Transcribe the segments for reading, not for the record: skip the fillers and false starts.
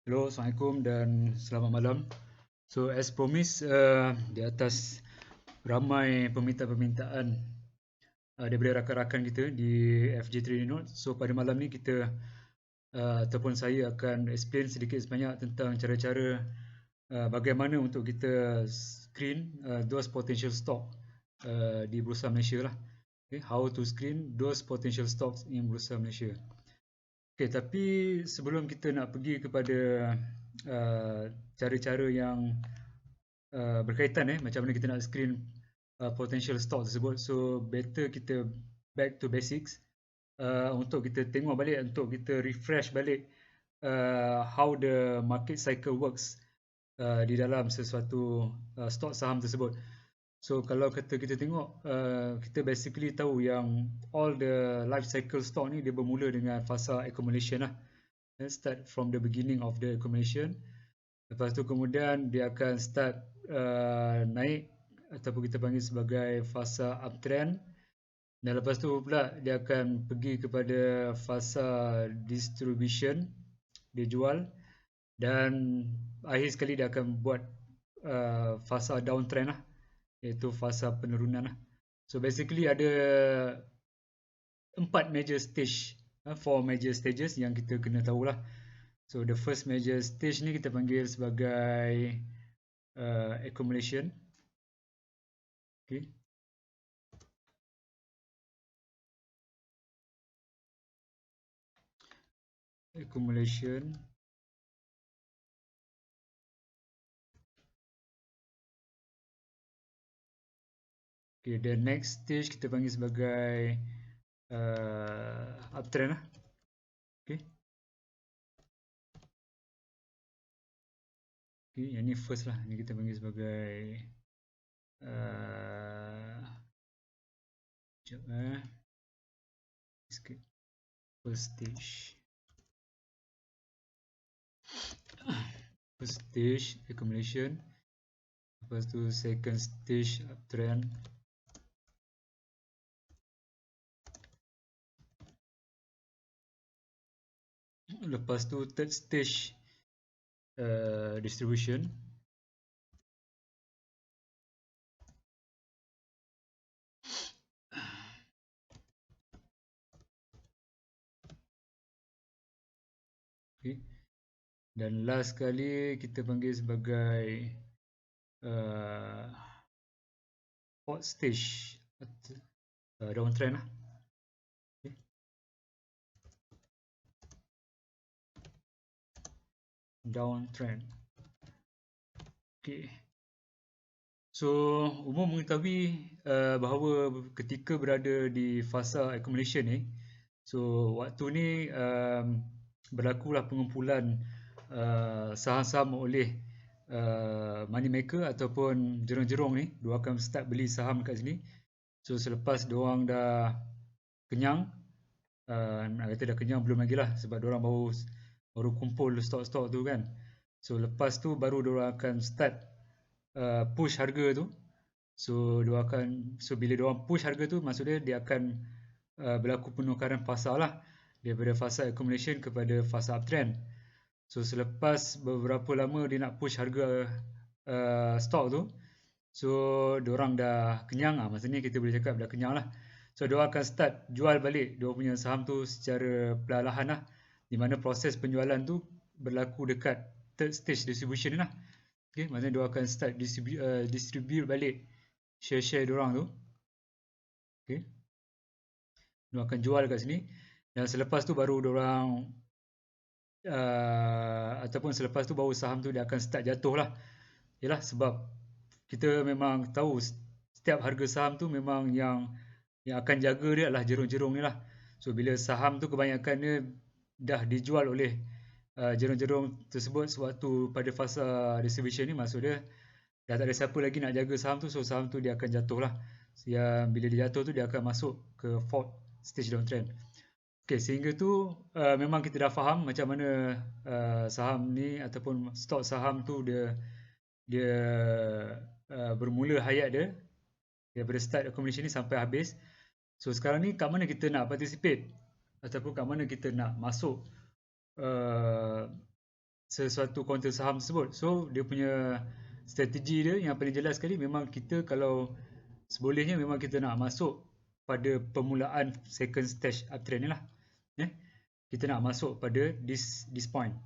Hello, Assalamualaikum dan selamat malam. So as promised, di atas ramai permintaan daripada rakan-rakan kita di FJ Trading Note. So pada malam ni kita ataupun saya akan explain sedikit sebanyak tentang cara-cara bagaimana untuk kita screen those potential stock di Bursa Malaysia lah. Okay, how to screen those potential stocks in Bursa Malaysia. Okay, tapi sebelum kita nak pergi kepada uh, cara-cara yang berkaitan macam mana kita nak screen potential stock tersebut, so better kita back to basics untuk kita tengok balik, untuk kita refresh balik how the market cycle works di dalam sesuatu stock saham tersebut. So kalau kita tengok, kita basically tahu yang all the life cycle stock ni dia bermula dengan fasa accumulation lah. Start from the beginning of the accumulation. Lepas tu kemudian dia akan start naik ataupun kita panggil sebagai fasa uptrend. Dan lepas tu pula dia akan pergi kepada fasa distribution, dia jual. Dan akhir sekali dia akan buat fasa downtrend lah, iaitu fasa penurunan lah. So basically ada 4 major stage, 4 major stages yang kita kena tahulah. So the first major stage ni kita panggil sebagai accumulation. Okay. Accumulation. Okay, the next stage kita panggil sebagai uptrend lah. Okay. Okay, yang ni first lah. Ni kita panggil sebagai first stage. First stage accumulation. Lepas tu second stage uptrend. Lepas tu third stage distribution. Okay. Dan last kali kita panggil sebagai fourth stage downtrend lah. Okay. Downtrend. Okay. So umum mengetahui bahawa ketika berada di fasa accumulation ni, so waktu ni berlakulah pengumpulan saham-saham oleh money maker ataupun jerung-jerung ni. Dia akan start beli saham kat sini. So selepas diorang dah kenyang, nak kata dah kenyang belum lagi lah, sebab diorang baru kumpul stok-stok tu kan. So lepas tu baru diorang akan start push harga tu. So bila diorang push harga tu, maksudnya dia akan berlaku penukaran fasa lah, daripada fasa accumulation kepada fasa uptrend. So selepas beberapa lama dia nak push harga stok tu, so diorang dah kenyang lah, maksudnya kita boleh cakap dah kenyang lah. So diorang akan start jual balik diorang punya saham tu secara perlahan lah, di mana proses penjualan tu berlaku dekat third stage distribution lah. Okay, maksudnya diorang akan start distribute balik share-share diorang tu. Okay, diorang akan jual kat sini. Dan selepas tu baru diorang ataupun selepas tu baru saham tu dia akan start jatuh lah. Yalah, sebab kita memang tahu setiap harga saham tu memang yang akan jaga dia adalah jerung-jerung ni lah. So bila saham tu kebanyakan dia dah dijual oleh jerung-jerung tersebut sewaktu pada fasa distribution ni, maksud dia dah tak ada siapa lagi nak jaga saham tu, so saham tu dia akan jatuh lah. Yang bila dia jatuh tu dia akan masuk ke fourth stage downtrend. Okay, sehingga tu memang kita dah faham macam mana saham ni ataupun stok saham tu dia bermula hayat dia daripada start accumulation ni sampai habis. So sekarang ni kat mana kita nak participate ataupun kat mana kita nak masuk sesuatu kaunter saham tersebut. So dia punya strategi dia yang paling jelas sekali memang kita kalau sebolehnya memang kita nak masuk pada permulaan second stage uptrend ni lah. Kita nak masuk pada this point.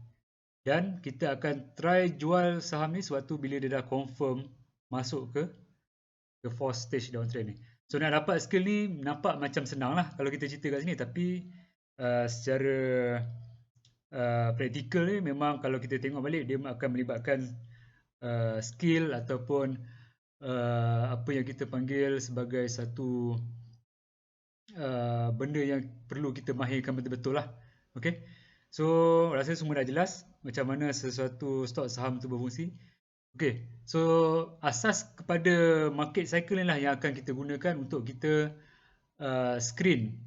Dan kita akan try jual saham ni sewaktu bila dia dah confirm masuk ke fourth stage downtrend ni. So nak dapat skill ni nampak macam senang lah kalau kita cerita kat sini, tapi secara praktikal ni memang kalau kita tengok balik dia akan melibatkan skill ataupun apa yang kita panggil sebagai satu benda yang perlu kita mahirkan betul-betul lah. Okay. So rasa semua dah jelas macam mana sesuatu stok saham tu berfungsi. Okay, so asas kepada market cycle ni lah yang akan kita gunakan untuk kita screen.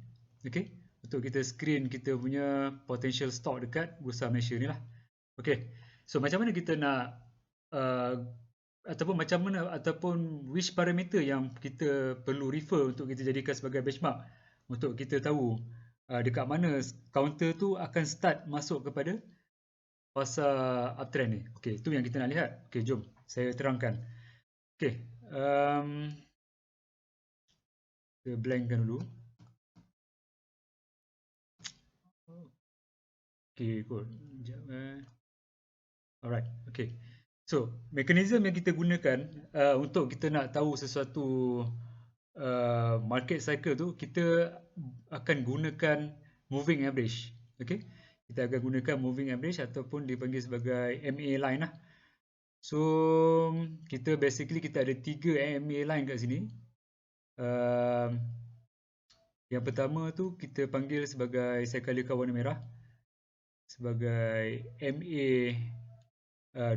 Okay, untuk kita screen kita punya potential stock dekat Bursa Malaysia ni lah. Okay, so macam mana kita nak ataupun which parameter yang kita perlu refer untuk kita jadikan sebagai benchmark untuk kita tahu dekat mana counter tu akan start masuk kepada fasa uptrend ni. Okay, itu yang kita nak lihat. Okay, jom saya terangkan. Okay, kita blankkan dulu. Okay, good. Sekejap. Alright, okay. So, mekanisme yang kita gunakan untuk kita nak tahu sesuatu market cycle tu, kita akan gunakan moving average. Okay, kita akan gunakan moving average ataupun dipanggil sebagai MA line lah. So, kita basically kita ada 3 MA line kat sini. Yang pertama tu kita panggil sebagai saya kalikan warna merah sebagai MA 20,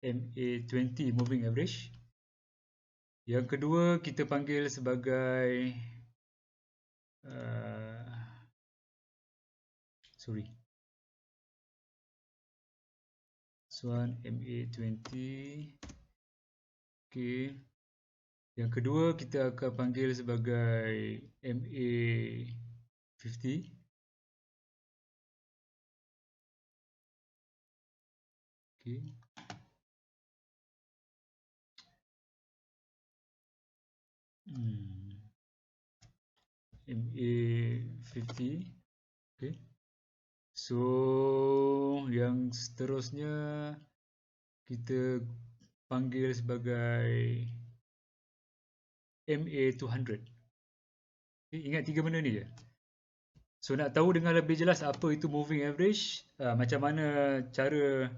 MA 20 moving average. Yang kedua kita panggil sebagai this one MA 20. Okay. Yang kedua kita akan panggil sebagai MA 50. Okay. MA 50. Okay. So yang seterusnya kita panggil sebagai MA 200. Okay, ingat 3 benda ni je. So nak tahu dengan lebih jelas apa itu moving average, macam mana cara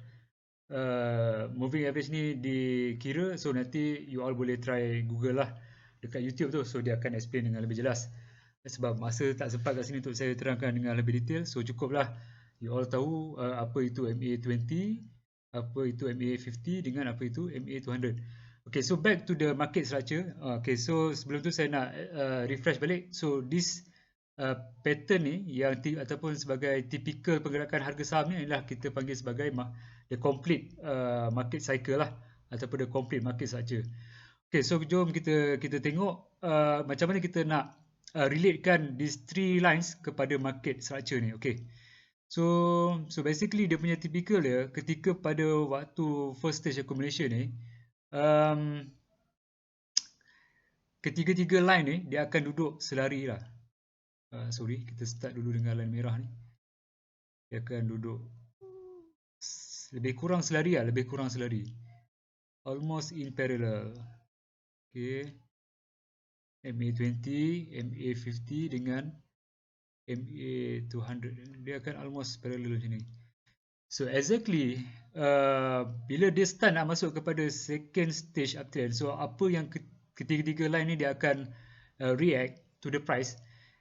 moving average ni dikira, so nanti you all boleh try Google lah dekat YouTube tu, so dia akan explain dengan lebih jelas. Sebab masa tak sempat kat sini untuk saya terangkan dengan lebih detail, so cukuplah you all tahu apa itu MA 20, apa itu MA 50 dengan apa itu MA 200. Okay, so back to the market structure. Okay, so sebelum tu saya nak refresh balik. So this pattern ni yang ataupun sebagai typical pergerakan harga saham ni adalah kita panggil sebagai the complete market cycle lah, ataupun the complete market structure. Okay, so jom kita tengok macam mana kita nak relatekan these 3 lines kepada market structure ni. Okay, so basically dia punya typical dia ketika pada waktu first stage accumulation ni, ketiga-tiga line ni dia akan duduk selari lah. Kita start dulu dengan line merah ni. Dia akan duduk lebih kurang selari lah, almost in parallel. Okay, MA 20, MA 50 dengan MA 200 dia akan almost parallel macam ni. So exactly bila dia start nak masuk kepada second stage uptrend, so apa yang ketiga-tiga line ni dia akan react to the price,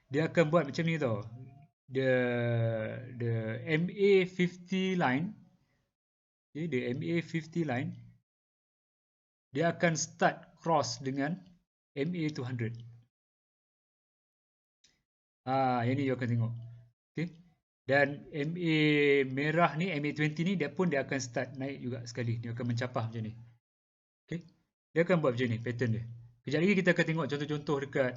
dia akan buat macam ni tau. The MA 50 line, okay, the MA 50 line dia akan start cross dengan MA 200. Yang ni you akan tengok. Okay. Dan MA merah ni, MA 20 ni dia akan start naik juga sekali. Dia akan mencapah macam ni. Okay. Dia akan buat macam ni pattern dia. Kejap lagi kita akan tengok contoh-contoh dekat